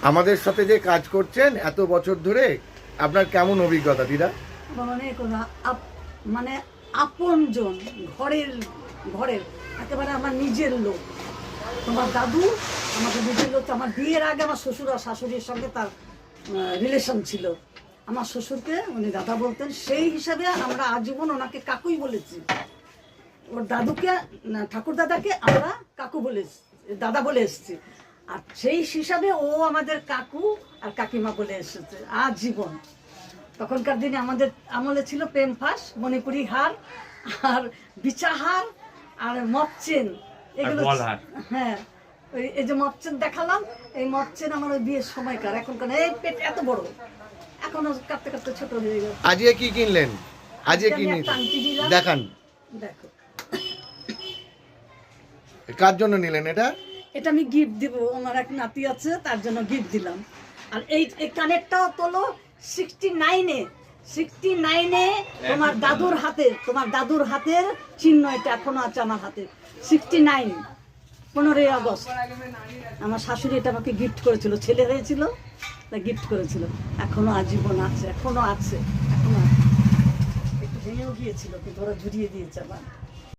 আমাদের সাথে যে কাজ করছেন এত বছর ধরে, আপনার কেমন অভিজ্ঞতা দিদা? মানে আপনজন, ঘরের ঘরের একেবারে আমার নিজের লোক। তোমার দাদু আমাকে নিজের লোক। আমার বিয়ের আগে আমার শ্বশুর আর শাশুড়ির সঙ্গে তার রিলেশন ছিল। আমার শ্বশুরকে উনি দাদা বলতেন, সেই হিসাবে আমরা আজীবন ওনাকে কাকুই বলেছি। ওর দাদুকে, ঠাকুর দাদাকে আমরা কাকু বলে, দাদা বলে এসেছি। আর সেই হিসাবে ও আমাদের কাকু আর কাকিমা বলে এসেছে আজীবন। তখনকার দিনে আমাদের আমলে ছিল প্রেম ফাঁস, মণিপুরি হার আর বিচা হার আর মপচেন, এগুলো। হ্যাঁ, এই যে মপচেন দেখালাম, এই মপচেন আমার ওই বিয়ের সময়কার। এখনকার এই পেট এত বড়, এখনো কাঁপতে কাঁপতে ছোট হয়ে গেছে। আজকে কি কিনলেন? আজকে কি দেখান, দেখো। কার জন্য নিলেন এটা? এটা আমি গিফট দিব, আমার এক নাতি আছে, তার জন্য গিফট দিলাম। আর এই কানেরটাও তোলো 69-এ তোমার দাদুর হাতের চিহ্ন। এটা এখনো আছে আমার হাতে। 69, 15ই আগস্ট আমার শাশুড়ি এটা আমাকে গিফট করেছিল, ছেলে হয়েছিল তা গিফট করেছিল। এখনো আজীবন আছে, এখনো আছে। একটু ভেঙেও গিয়েছিল, কিন্তু ওরা ঝুরিয়ে দিয়েছে আবার।